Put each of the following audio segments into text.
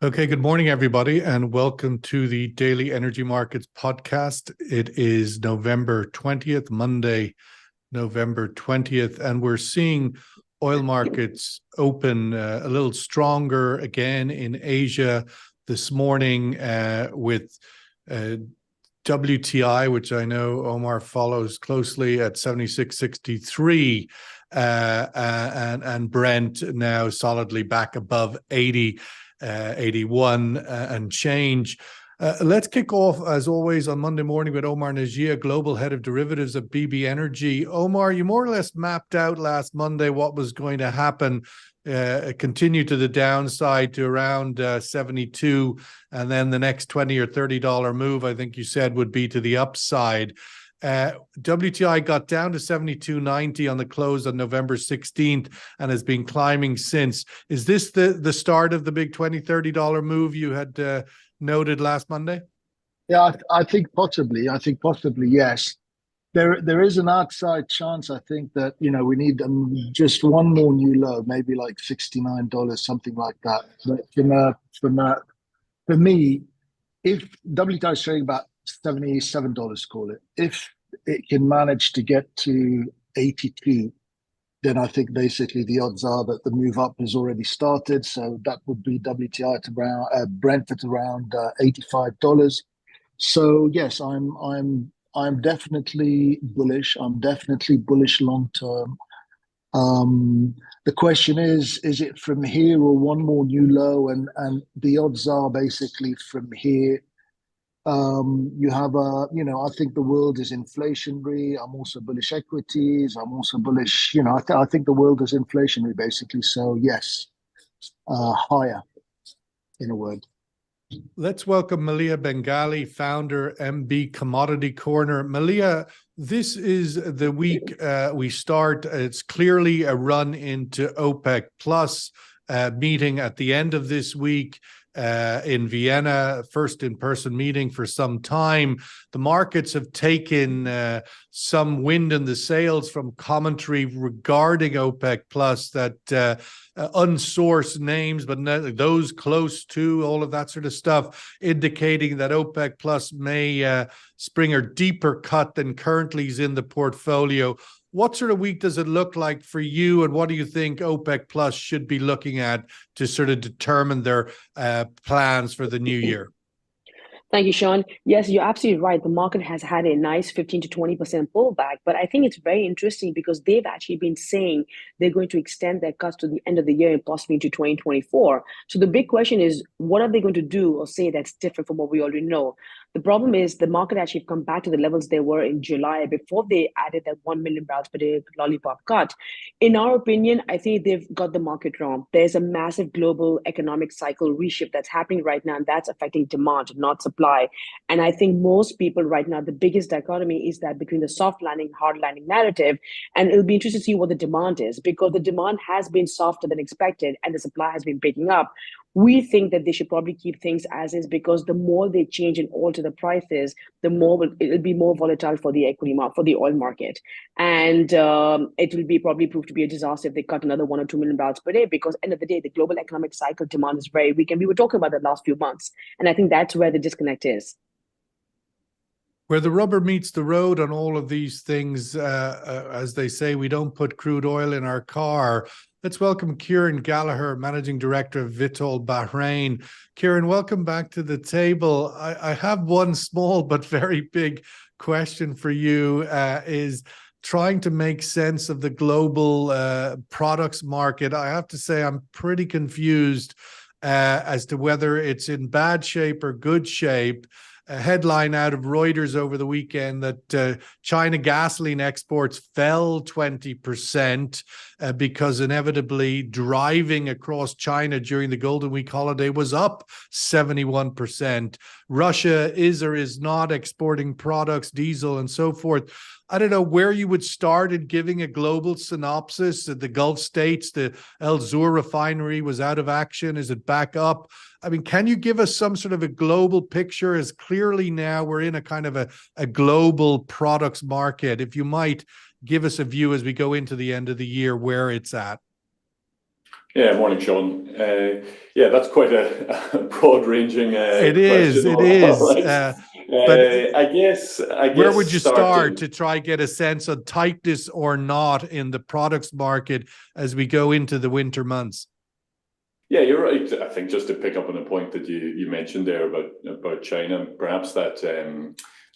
Okay, good morning, everybody, and welcome to the Daily Energy Markets podcast. It is November 20th, Monday, November 20th, and we're seeing oil markets open a little stronger again in Asia this morning with WTI, which I know Omar follows closely, at 76.63, and Brent now solidly back above 80. 81 and change. Let's kick off, as always, on Monday morning with Omar Najia, Global Head of Derivatives at BB Energy. Omar, you more or less mapped out last Monday what was going to happen, continue to the downside to around 72, and then the next $20 or $30 move, I think you said, would be to the upside. WTI got down to 72.90 on the close on November 16th and has been climbing since. Is this the start of the big $20, $30 move you had noted last Monday? Yeah, I think possibly. I think possibly, yes. There is an outside chance. I think that we need just one more new low, maybe like $69, something like that. But for me, if WTI is trading about $77, call it, if it can manage to get to 82, then I think basically the odds are that the move up has already started. So that would be WTI at around Brent at around $85. So yes, I'm definitely bullish. I'm definitely bullish long term. The question is it from here or one more new low? And the odds are basically from here. You have I think the world is inflationary. I'm also bullish equities. I'm also bullish, I think the world is inflationary basically. So yes, higher, in a word. Let's welcome Malia Bengali, founder, MB Commodity Corner. Malia, this is the week we start. It's clearly a run into OPEC Plus meeting at the end of this week. In Vienna, first in-person meeting for some time. The markets have taken some wind in the sails from commentary regarding OPEC Plus, that unsourced names, but those close to all of that sort of stuff, indicating that OPEC Plus may spring a deeper cut than currently is in the portfolio. What sort of week does it look like for you, and what do you think OPEC Plus should be looking at to sort of determine their plans for the new year? Thank you, Sean. Yes, you're absolutely right. The market has had a nice 15 to 20% pullback, but I think it's very interesting because they've actually been saying they're going to extend their cuts to the end of the year and possibly into 2024. So the big question is, what are they going to do or say that's different from what we already know? The problem is the market actually come back to the levels they were in July before they added that 1 million barrels per day lollipop cut. In our opinion, I think they've got the market wrong. There's a massive global economic cycle reshift that's happening right now, and that's affecting demand, not supply. And I think most people right now, the biggest dichotomy is that between the soft landing, hard landing narrative. And it'll be interesting to see what the demand is, because the demand has been softer than expected and the supply has been picking up. We think that they should probably keep things as is, because the more they change and alter the prices, the more it'll be more volatile for the equity market, for the oil market. And it will be probably prove to be a disaster if they cut another 1 or 2 million barrels per day, because end of the day, the global economic cycle demand is very weak. And we were talking about the last few months. And I think that's where the disconnect is. Where the rubber meets the road on all of these things, as they say, we don't put crude oil in our car. Let's welcome Kieran Gallagher, Managing Director of Vitol Bahrain. Kieran, welcome back to the table. I have one small but very big question for you, is trying to make sense of the global products market. I have to say I'm pretty confused as to whether it's in bad shape or good shape. A headline out of Reuters over the weekend that China gasoline exports fell 20% because inevitably driving across China during the Golden Week holiday was up 71%. Russia is or is not exporting products, diesel and so forth. I don't know where you would start in giving a global synopsis. The Gulf states, the El Zour refinery was out of action. Is it back up? I mean, can you give us some sort of a global picture, as clearly now we're in a kind of a global products market? If you might give us a view as we go into the end of the year where it's at. Yeah, morning, Sean. Yeah, that's quite a broad-ranging It is, question. it All is. right. But I where guess would you start starting. to try get a sense of tightness or not in the products market as we go into the winter months? Yeah, you're right. I think just to pick up on a point that you mentioned there about China, perhaps that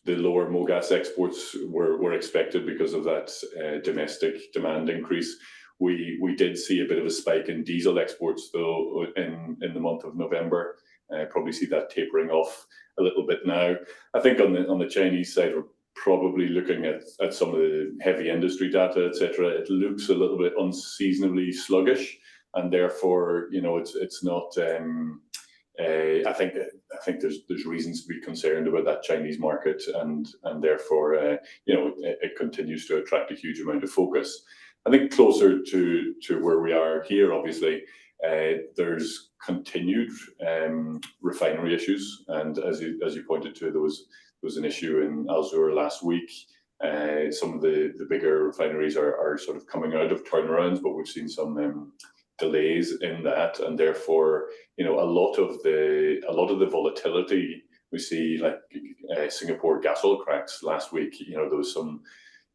the lower MOGAS exports were expected because of that domestic demand increase. We did see a bit of a spike in diesel exports though in the month of November. Probably see that tapering off a little bit now. I think on the Chinese side, we're probably looking at some of the heavy industry data, etc. It looks a little bit unseasonably sluggish, and therefore, it's not. I think there's reasons to be concerned about that Chinese market, and therefore, it continues to attract a huge amount of focus. I think closer to where we are here, obviously, there's continued refinery issues, and as you pointed to, there was an issue in Al Zour last week. Some of the bigger refineries are sort of coming out of turnarounds, but we've seen some delays in that, and therefore, a lot of the volatility we see, like Singapore gas oil cracks last week.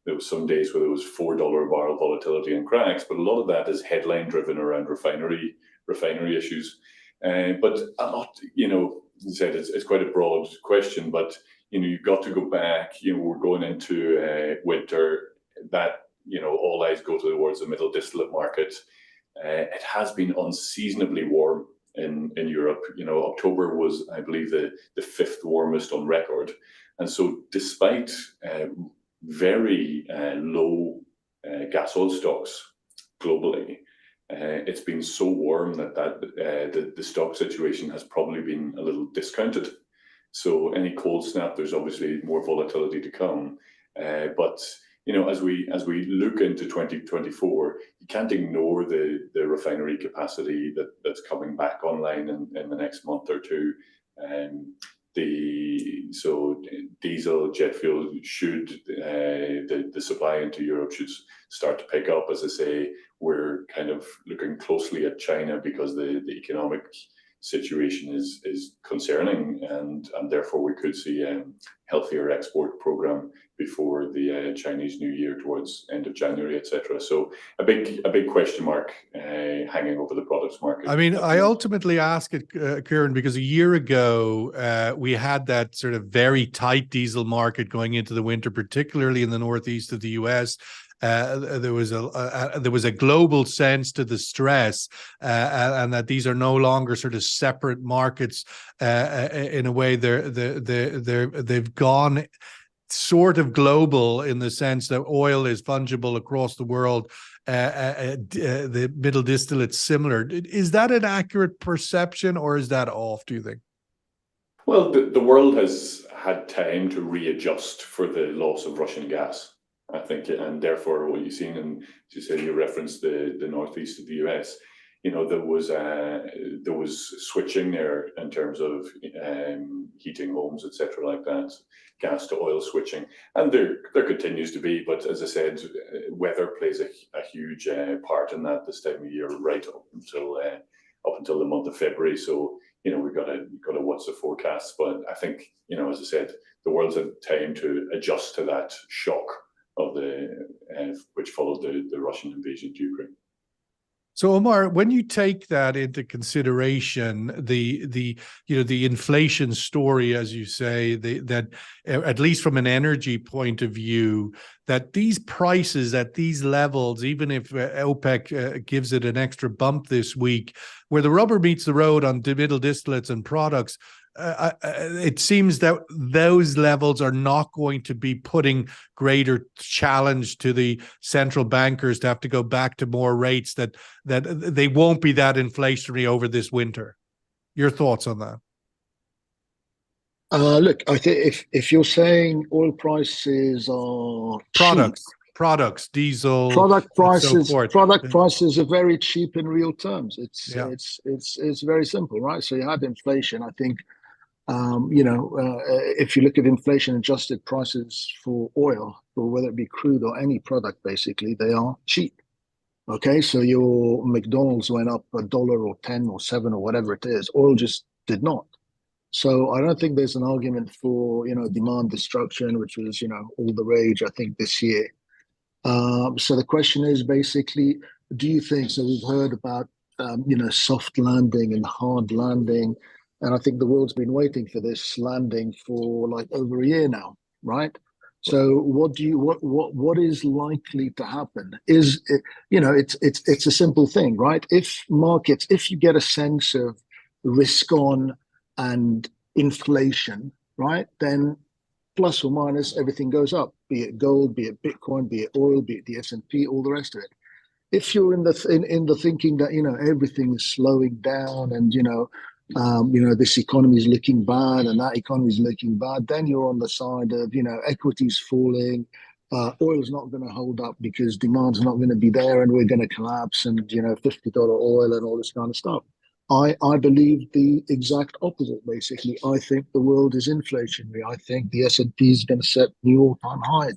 There was some days where there was $4 a barrel volatility in cracks, but a lot of that is headline driven around refinery issues. But a lot, as I said, it's quite a broad question, but you've got to go back. We're going into winter. That all eyes go towards the middle distillate market. It has been unseasonably warm in Europe. October was, I believe, the fifth warmest on record, and so despite very low gas oil stocks globally, it's been so warm that the stock situation has probably been a little discounted. So any cold snap, there's obviously more volatility to come. But as we look into 2024, you can't ignore the refinery capacity that's coming back online in the next month or two. So diesel, jet fuel the supply into Europe should start to pick up. As I say, we're kind of looking closely at China because the economic situation is concerning, and therefore we could see a healthier export program before the Chinese New Year towards end of January, etc. So a big question mark hanging over the products market. I mean, I ultimately ask it, Kieran, because a year ago we had that sort of very tight diesel market going into the winter, particularly in the northeast of the US. There was a global sense to the stress, and that these are no longer sort of separate markets. In a way, they've gone sort of global in the sense that oil is fungible across the world. The middle distillate's similar. Is that an accurate perception, or is that off, do you think? Well, the world has had time to readjust for the loss of Russian gas, I think, and therefore what you've seen, and as you say, you referenced the northeast of the US, there was switching there in terms of heating homes, etc., like that, gas to oil switching, and there continues to be. But as I said, weather plays a huge part in that this time of year, right up until the month of February. So we've got to watch the forecast. But I think as I said, the world's had time to adjust to that shock of which followed the Russian invasion of Ukraine. So Omar, when you take that into consideration, the inflation story, as you say, that at least from an energy point of view, that these prices at these levels, even if OPEC gives it an extra bump this week, where the rubber meets the road on middle distillates and products, it seems that those levels are not going to be putting greater challenge to the central bankers to have to go back to more rates, that they won't be that inflationary over this winter. Your thoughts on that? Look, I think if you're saying oil prices are products, diesel, product prices, so product prices are very cheap in real terms. Yeah. It's very simple, right? So you had inflation. I think if you look at inflation adjusted prices for oil, or whether it be crude or any product, basically they are cheap. Okay, so your McDonald's went up $1 or 10 or 7 or whatever it is. Oil just did not. So I don't think there's an argument for, demand destruction, which was, all the rage, I think, this year. So the question is basically, do you think, so we've heard about, soft landing and hard landing, and I think the world's been waiting for this landing for like over a year now, right? So what is likely to happen is, it's a simple thing, right? If you get a sense of risk on and inflation, right, then plus or minus everything goes up, be it gold, be it Bitcoin, be it oil, be it the S&P, all the rest of it. If you're in the thinking that everything is slowing down and this economy is looking bad and that economy is looking bad, then you're on the side of equities falling, oil is not going to hold up because demand's not going to be there and we're going to collapse, and $50 oil and all this kind of stuff. I believe the exact opposite, basically. I think the world is inflationary. I think the S&P is going to set new all-time highs.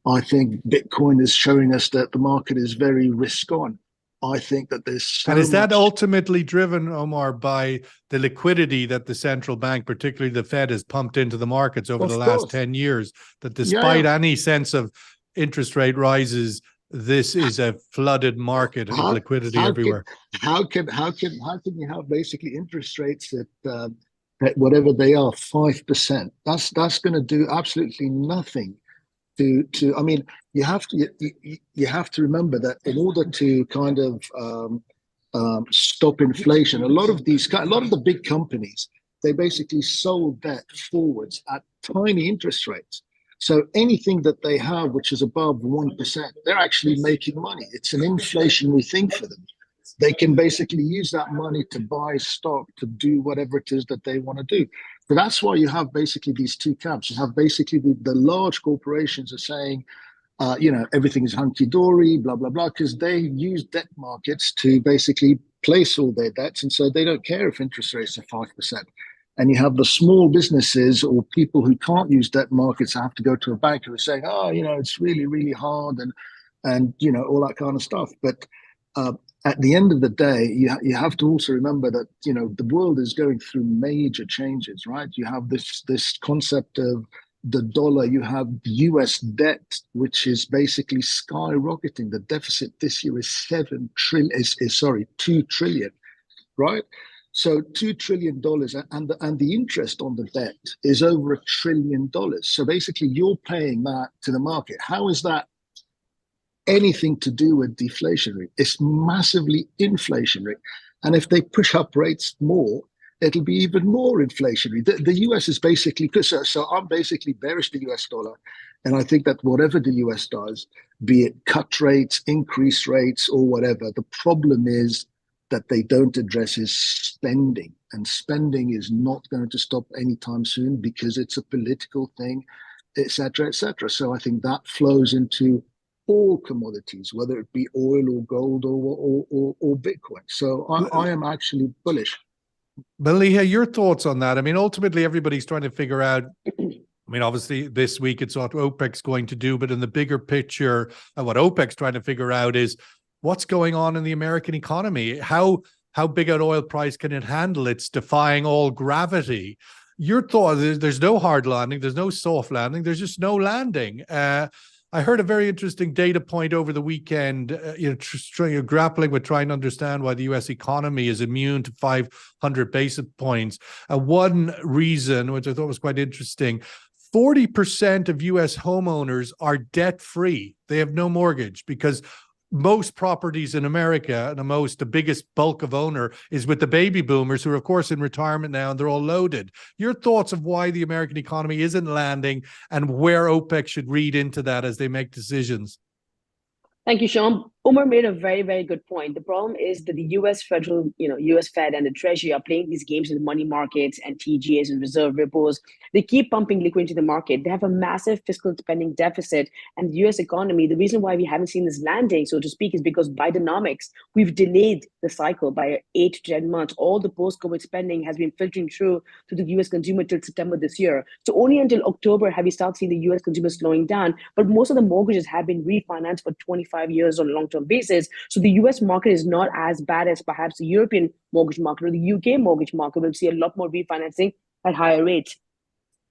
I think Bitcoin is showing us that the market is very risk-on. I think that there's so And is that much... ultimately driven, Omar, by the liquidity that the central bank, particularly the Fed, has pumped into the markets over the last 10 years, that despite any sense of interest rate rises, this is a flooded market of liquidity everywhere? How can you have basically interest rates at whatever they are, 5%? That's going to do absolutely nothing to. I mean, you have to remember that in order to kind of stop inflation, a lot of the big companies, they basically sold debt forwards at tiny interest rates. So anything that they have which is above 1%, they're actually making money. It's an inflationary thing for them. They can basically use that money to buy stock, to do whatever it is that they want to do. So that's why you have basically these two camps. You have basically the large corporations are saying, everything is hunky-dory, blah, blah, blah, because they use debt markets to basically place all their debts. And so they don't care if interest rates are 5%. And you have the small businesses or people who can't use debt markets have to go to a bank who are saying, it's really, really hard and all that kind of stuff. But at the end of the day, you have to also remember that, the world is going through major changes, right? You have this concept of the dollar, you have US debt, which is basically skyrocketing. The deficit this year is 2 trillion, right? So $2 trillion, and the interest on the debt is over $1 trillion. So basically, you're paying that to the market. How is that anything to do with deflationary? It's massively inflationary, and if they push up rates more, it'll be even more inflationary. The US is basically, so I'm basically bearish the US dollar, and I think that whatever the US does, be it cut rates, increase rates, or whatever, the problem is that they don't address is spending, and spending is not going to stop anytime soon because it's a political thing, etc., etc. So I think that flows into all commodities, whether it be oil or gold or Bitcoin. So I am actually bullish. Maliha, your thoughts on that? I mean, ultimately, everybody's trying to figure out. I mean, obviously, this week it's what OPEC's going to do, but in the bigger picture, what OPEC's trying to figure out is what's going on in the American economy. How big an oil price can it handle? It's defying all gravity. Your thought? There's no hard landing. There's no soft landing. There's just no landing. I heard a very interesting data point over the weekend, grappling with trying to understand why the US economy is immune to 500 basis points. One reason, which I thought was quite interesting, 40% of US homeowners are debt-free. They have no mortgage because most properties in America, the biggest bulk of owner is with the baby boomers who are, of course, in retirement now, and they're all loaded. Your thoughts of why the American economy isn't landing and where OPEC should read into that as they make decisions? Thank you, Sean. Omar made a very, very good point. The problem is that the US US Fed and the Treasury are playing these games with money markets and TGAs and reserve repos. They keep pumping liquidity into the market. They have a massive fiscal spending deficit. And the US economy, the reason why we haven't seen this landing, so to speak, is because Bidenomics, we've delayed the cycle by 8 to 10 months. All the post-COVID spending has been filtering through to the US consumer till September this year. So only until October have we started seeing the US consumer slowing down. But most of the mortgages have been refinanced for 25 years on long long-term basis. So the US market is not as bad as perhaps the European mortgage market or the UK mortgage market. We'll see a lot more refinancing at higher rates.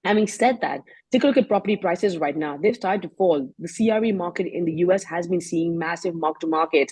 Having said that, take a look at property prices right now. They've started to fall. The CRE market in the US has been seeing massive mark to market.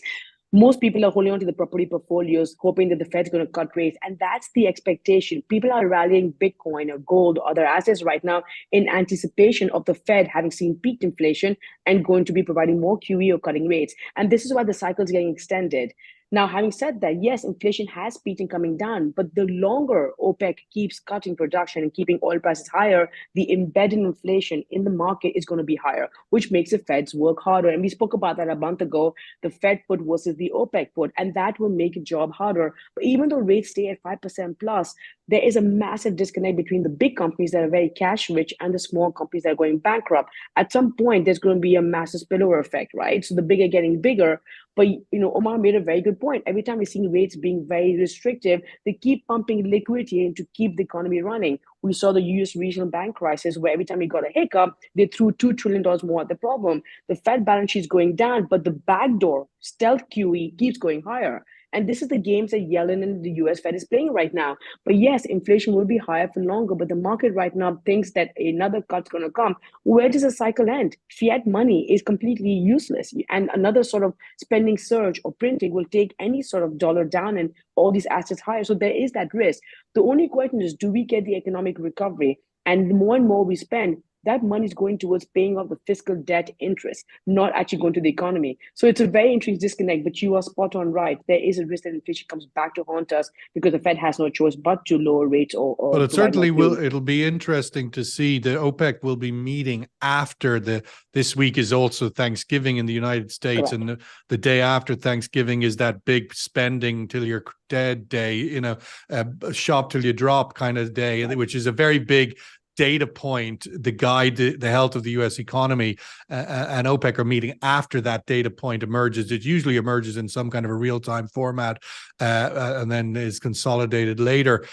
Most people are holding on to the property portfolios, hoping that the Fed's going to cut rates. And that's the expectation. People are rallying Bitcoin or gold or other assets right now in anticipation of the Fed having seen peaked inflation and going to be providing more QE or cutting rates. And this is why the cycle is getting extended. Now, having said that, yes, inflation has peaked and coming down, but the longer OPEC keeps cutting production and keeping oil prices higher, the embedded inflation in the market is going to be higher, which makes the Feds work harder. And we spoke about that a month ago, the Fed put versus the OPEC put, and that will make a job harder. But even though rates stay at 5% plus, there is a massive disconnect between the big companies that are very cash rich and the small companies that are going bankrupt. At some point, there's going to be a massive spillover effect, right? So the big are getting bigger. But Omar made a very good point. Every time we're seeing rates being very restrictive, they keep pumping liquidity in to keep the economy running. We saw the US regional bank crisis where every time we got a hiccup, they threw $2 trillion more at the problem. The Fed balance sheet is going down, but the backdoor stealth QE keeps going higher. And this is the games that Yellen and the US Fed is playing right now. But yes, inflation will be higher for longer, but the market right now thinks that another cut's going to come. Where does the cycle end? Fiat money is completely useless. And another sort of spending surge or printing will take any sort of dollar down and all these assets higher. So there is that risk. The only question is, do we get the economic recovery? And the more and more we spend, that money is going towards paying off the fiscal debt interest, not actually going to the economy. So it's a very interesting disconnect, but you are spot on right. There is a risk that inflation comes back to haunt us because the Fed has no choice but to lower rates or But it certainly will. It'll be interesting to see. The OPEC will be meeting after this week is also Thanksgiving in the United States. Correct. And the day after Thanksgiving is that big spending till you're dead day, shop till you drop kind of day, which is a very big data point, the guide, the health of the U.S. economy, and OPEC are meeting after that data point emerges. It usually emerges in some kind of a real-time format and then is consolidated later.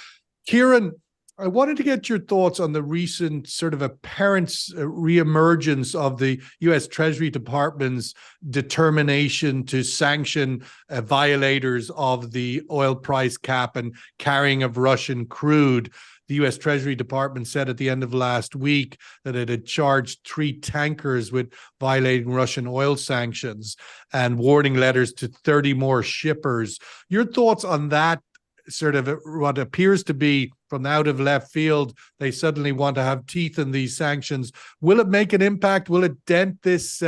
Kieran, I wanted to get your thoughts on the recent sort of apparent reemergence of the U.S. Treasury Department's determination to sanction violators of the oil price cap and carrying of Russian crude. The U.S. Treasury Department said at the end of last week that it had charged 3 tankers with violating Russian oil sanctions and warning letters to 30 more shippers. Your thoughts on that sort of what appears to be from out of left field? They suddenly want to have teeth in these sanctions. Will it make an impact? Will it dent this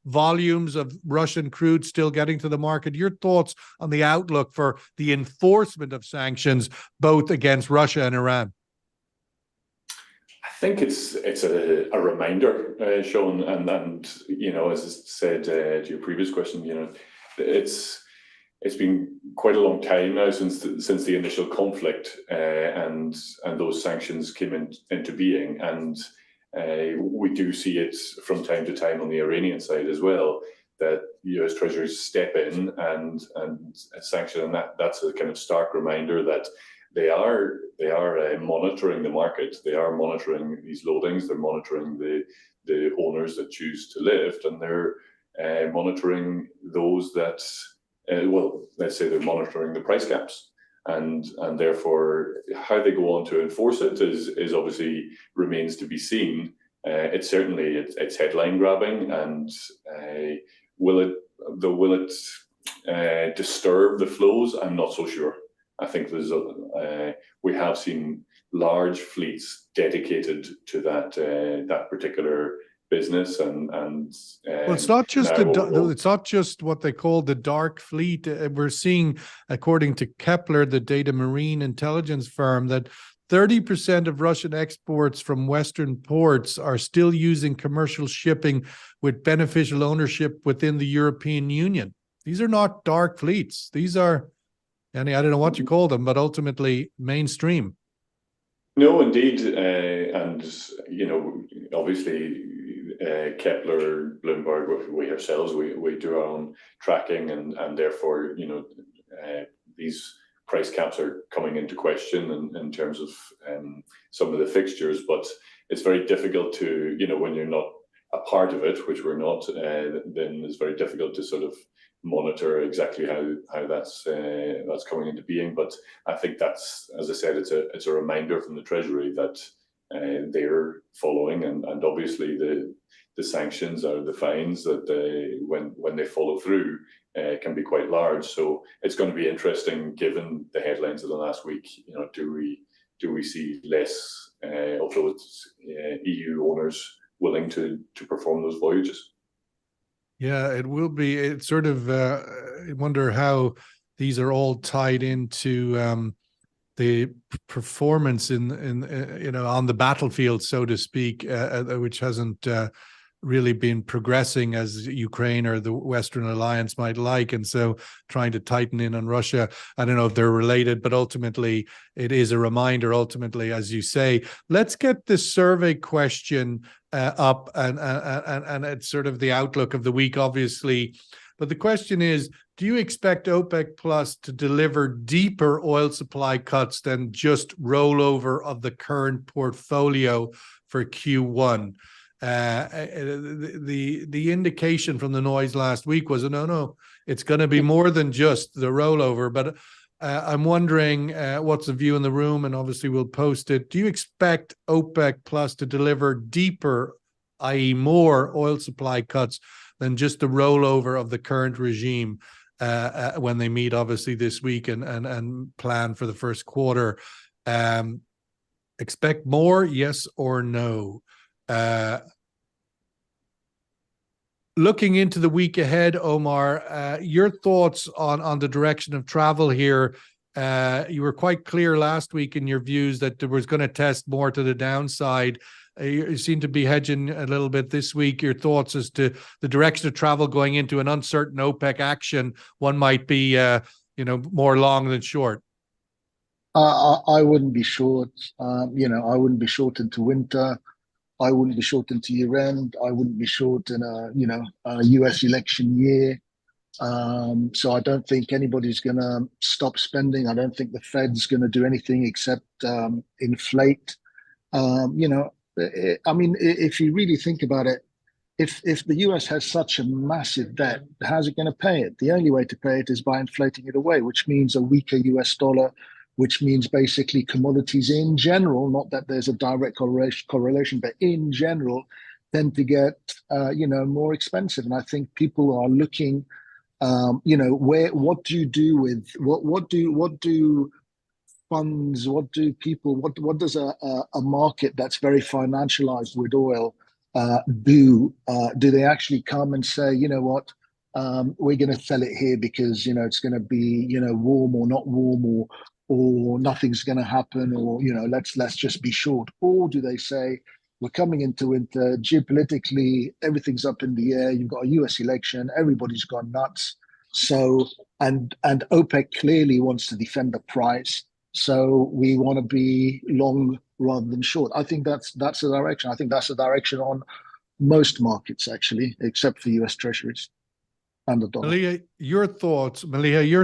volumes of Russian crude still getting to the market? Your thoughts on the outlook for the enforcement of sanctions, both against Russia and Iran? I think it's a reminder, Sean, and as I said to your previous question, it's been quite a long time now since the initial conflict, and those sanctions came into being, and we do see it from time to time on the Iranian side as well, that U.S. treasuries step in and sanction, and that's a kind of stark reminder that they are monitoring the market. They are monitoring these loadings. They're monitoring the owners that choose to lift, and they're monitoring those that, let's say they're monitoring the price caps, and therefore how they go on to enforce it is obviously remains to be seen. It's certainly it's headline grabbing, and will it disturb the flows? I'm not so sure. I think we have seen large fleets dedicated to that particular business, and well, it's not just it's not just what they call the dark fleet. We're seeing, according to Kepler, the data marine intelligence firm, that 30% of Russian exports from Western ports are still using commercial shipping with beneficial ownership within the European Union. These are not dark fleets. These are, I don't know what you call them, but ultimately mainstream. No, indeed. And, obviously, Kepler, Bloomberg, we ourselves, we do our own tracking, and therefore, these price caps are coming into question in terms of some of the fixtures. But it's very difficult to, when you're not a part of it, which we're not, then it's very difficult to sort of monitor exactly how that's coming into being. But I think that's, as I said, it's a reminder from the Treasury that they're following, and obviously the sanctions or the fines that when they follow through can be quite large. So it's going to be interesting, given the headlines of the last week. Do we see less of those EU owners willing to perform those voyages? Yeah, it will be. It's sort of I wonder how these are all tied into the performance in on the battlefield, so to speak, which hasn't really been progressing as Ukraine or the Western Alliance might like, and so trying to tighten in on Russia. I don't know if they're related, but ultimately it is a reminder. Ultimately, as you say, let's get this survey question up, and it's sort of the outlook of the week, obviously. But the question is, do you expect OPEC Plus to deliver deeper oil supply cuts than just rollover of the current portfolio for Q1? The indication from the noise last week was no, it's going to be more than just the rollover. But I'm wondering what's the view in the room, and obviously we'll post it. Do you expect OPEC Plus to deliver deeper, i.e. more oil supply cuts than just the rollover of the current regime when they meet, obviously, this week and plan for the first quarter? Expect more, yes or no? Looking into the week ahead, Omar, your thoughts on the direction of travel here. You were quite clear last week in your views that there was going to test more to the downside. You seem to be hedging a little bit this week. Your thoughts as to the direction of travel going into an uncertain OPEC action? One might be, more long than short. I wouldn't be short. I wouldn't be short into winter. I wouldn't be short into year end. I wouldn't be short in a US election year. So I don't think anybody's going to stop spending. I don't think the Fed's going to do anything except inflate. If you really think about it, if the US has such a massive debt, how's it going to pay it? The only way to pay it is by inflating it away, which means a weaker US dollar, which means basically commodities in general, not that there's a direct correlation, but in general, tend to get more expensive. And I think people are looking, what do you do with what do funds, what does a market that's very financialized with oil do? Do they actually come and say, you know what, we're going to sell it here because it's going to be warm or not warm, or nothing's going to happen, or let's just be short? Or do they say, we're coming into winter, geopolitically everything's up in the air, you've got a US election, everybody's gone nuts, so and OPEC clearly wants to defend the price, so we want to be long rather than short. I think that's the direction. I think that's the direction on most markets, actually, except for US Treasuries and the dollar. Maliha, your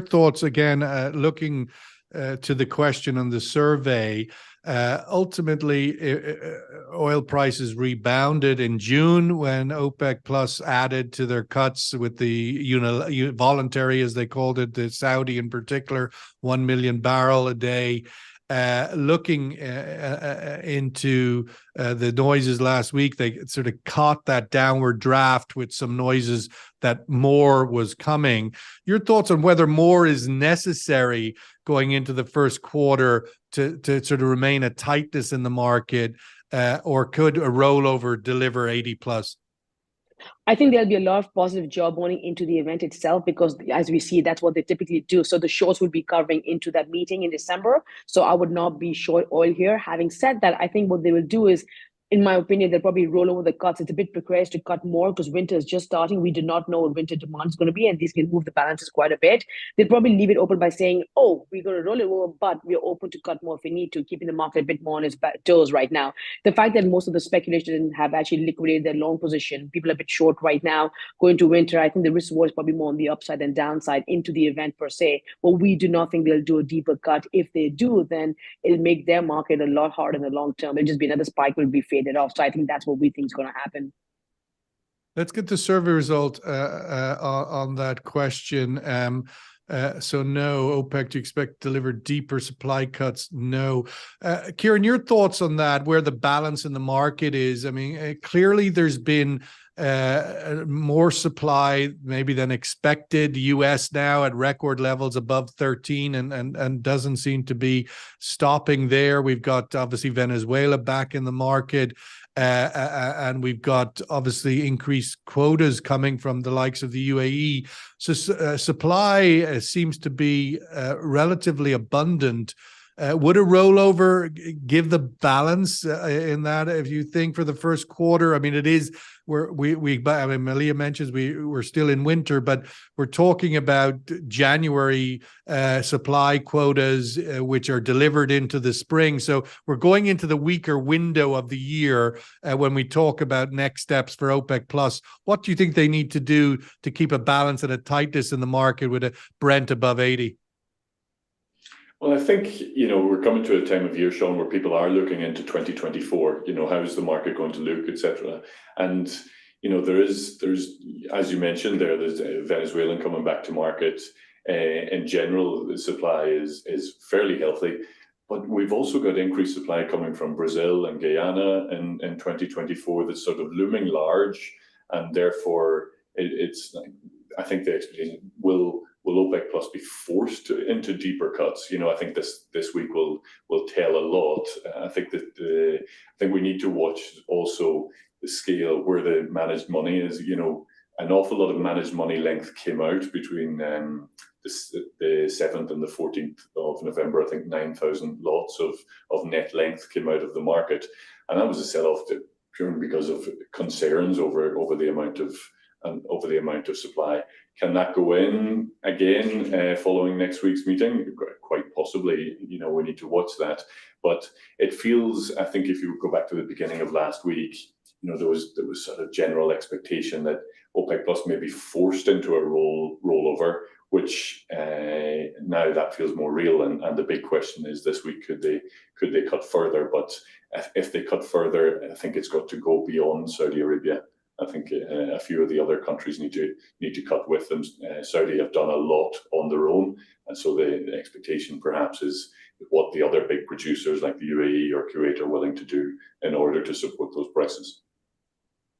thoughts again, looking to the question on the survey. Ultimately, oil prices rebounded in June when OPEC Plus added to their cuts with the voluntary, as they called it, the Saudi in particular, 1 million barrel a day. Looking into the noises last week, they sort of caught that downward draft with some noises that more was coming. Your thoughts on whether more is necessary going into the first quarter to sort of remain a tightness in the market, or could a rollover deliver 80 plus? I think there'll be a lot of positive job owning into the event itself, because as we see, that's what they typically do. So the shorts would be covering into that meeting in December. So I would not be short oil here. Having said that, I think what they will do is, in my opinion, they'll probably roll over the cuts. It's a bit precarious to cut more because winter is just starting. We do not know what winter demand is going to be, and these can move the balances quite a bit. They'll probably leave it open by saying, oh, we're going to roll it over, but we're open to cut more if we need to, keeping the market a bit more on its toes right now. The fact that most of the speculation have actually liquidated their long position, people are a bit short right now going to winter. I think the risk reward is probably more on the upside than downside into the event per se. But we do not think they'll do a deeper cut. If they do, then it'll make their market a lot harder in the long term. It'll just be another spike will be faded off. So I think that's what we think is going to happen. Let's get the survey result on that question. So no, OPEC, do you expect to deliver deeper supply cuts? No. Kieran, your thoughts on that, where the balance in the market is? I mean, clearly there's been more supply maybe than expected. US now at record levels above 13 and doesn't seem to be stopping there. We've got obviously Venezuela back in the market. And we've got obviously increased quotas coming from the likes of the UAE. So supply seems to be relatively abundant. Would a rollover give the balance in that? If you think for the first quarter, I mean, it is I mean, Malia mentions we're still in winter, but we're talking about January supply quotas, which are delivered into the spring. So we're going into the weaker window of the year when we talk about next steps for OPEC Plus. What do you think they need to do to keep a balance and a tightness in the market with a Brent above 80? Well, I think, we're coming to a time of year, Sean, where people are looking into 2024, how is the market going to look, etc. And, there's, as you mentioned there's Venezuelan coming back to market. In general, the supply is fairly healthy, but we've also got increased supply coming from Brazil and Guyana in 2024 that's sort of looming large. And therefore, I think the expectation will OPEC Plus be forced into deeper cuts? I think this week will tell a lot. I think we need to watch also the scale where the managed money is. An awful lot of managed money length came out between the 7th and the 14th of November. I think 9,000 lots of net length came out of the market, and that was a sell-off purely because of concerns over the amount of supply. Can that go in again following next week's meeting? Quite possibly. We need to watch that. But it feels, I think, if you go back to the beginning of last week, there was sort of general expectation that OPEC Plus may be forced into a rollover, which now that feels more real. And the big question is this week, could they cut further? But if they cut further, I think it's got to go beyond Saudi Arabia. I think a few of the other countries need to cut with them. Saudi have done a lot on their own, and so the expectation perhaps is what the other big producers like the UAE or Kuwait are willing to do in order to support those prices.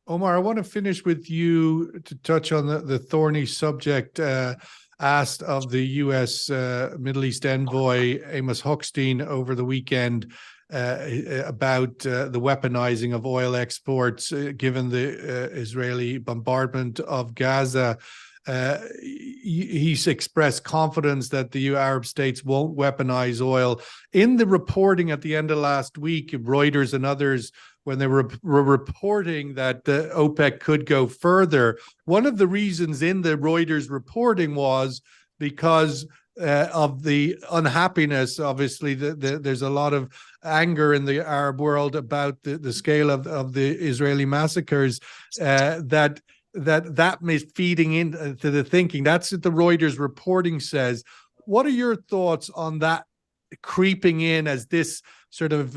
Omar, I want to finish with you to touch on the thorny subject asked of the U.S. Middle East envoy Amos Hochstein over the weekend. About the weaponizing of oil exports, given the Israeli bombardment of Gaza. He's expressed confidence that the Arab states won't weaponize oil. In the reporting at the end of last week, Reuters and others, when they were reporting that OPEC could go further, one of the reasons in the Reuters reporting was because of the unhappiness. Obviously, there's a lot of anger in the Arab world about the scale of the Israeli massacres. That is feeding into the thinking. That's what the Reuters reporting says. What are your thoughts on that creeping in as this sort of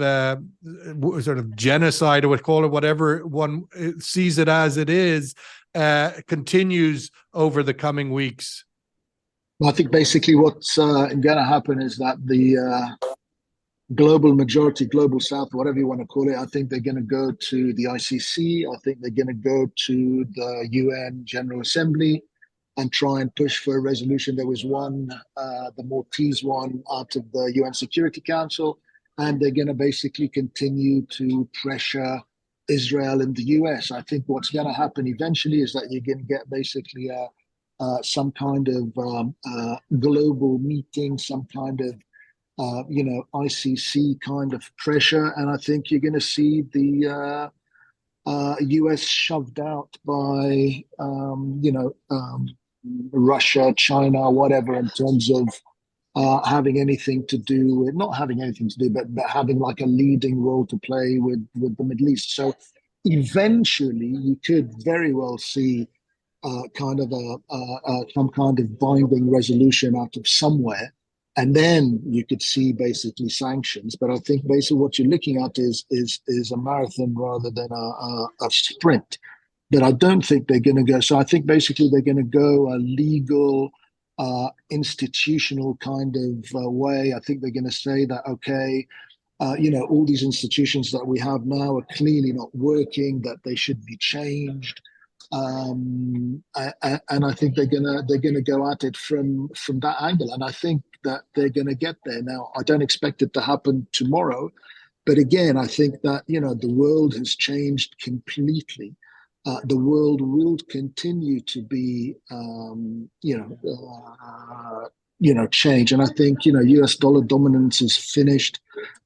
genocide, or what call it, whatever one sees it as it is, continues over the coming weeks? I think basically what's going to happen is that the global majority, global south, whatever you want to call it, I think they're going to go to the ICC. I think they're going to go to the UN General Assembly and try and push for a resolution. There was one, the Maltese one, out of the UN Security Council, and they're going to basically continue to pressure Israel and the US. I think what's going to happen eventually is that you're going to get basically some kind of global meeting, some kind of ICC kind of pressure, and I think you're going to see the US shoved out by Russia, China, whatever, in terms of having anything to do with, not having anything to do, but having like a leading role to play with the Middle East. So eventually you could very well see kind of some kind of binding resolution out of somewhere, and then you could see basically sanctions. But I think basically what you're looking at is a marathon rather than a sprint, But I don't think they're going to go. So I think basically they're going to go a legal, institutional kind of way. I think they're going to say that, okay, all these institutions that we have now are clearly not working, that they should be changed. And I think they're gonna go at it from that angle. And I think that they're going to get there. Now, I don't expect it to happen tomorrow. But again, I think that, the world has changed completely. The world will continue to be, change. And I think, US dollar dominance is finished.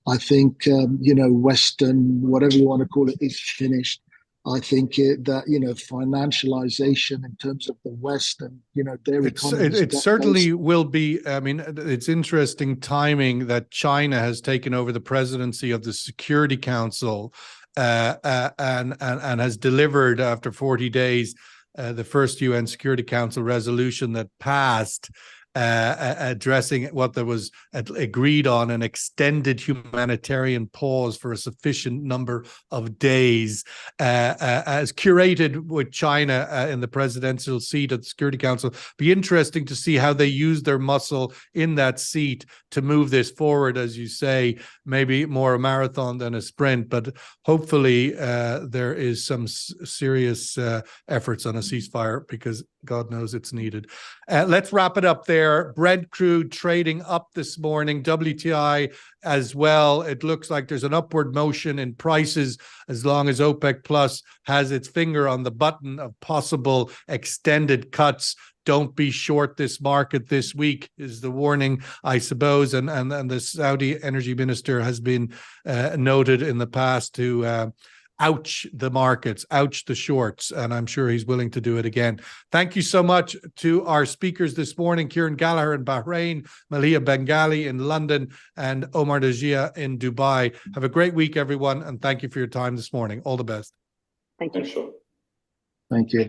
I think, Western, whatever you want to call it, is finished. I think that, financialization in terms of the West and, their economies. It certainly will be. I mean, it's interesting timing that China has taken over the presidency of the Security Council and has delivered after 40 days the first UN Security Council resolution that passed, addressing what there was agreed on, an extended humanitarian pause for a sufficient number of days, as curated with China in the presidential seat at the Security Council. Be interesting to see how they use their muscle in that seat to move this forward, as you say, maybe more a marathon than a sprint, but hopefully there is some serious efforts on a ceasefire, because God knows it's needed. Let's wrap it up there. Brent crude trading up this morning, WTI as well. It looks like there's an upward motion in prices as long as OPEC Plus has its finger on the button of possible extended cuts. Don't be short this market this week is the warning, I suppose. And the Saudi energy minister has been noted in the past to ouch the markets, ouch the shorts, and I'm sure he's willing to do it again. Thank you so much to our speakers this morning, Kieran Gallagher in Bahrain, Malia Bengali in London, and Omar Dajia in Dubai. Have a great week, everyone, and thank you for your time this morning. All the best. Thank you. Thanks, Sean. Thank you.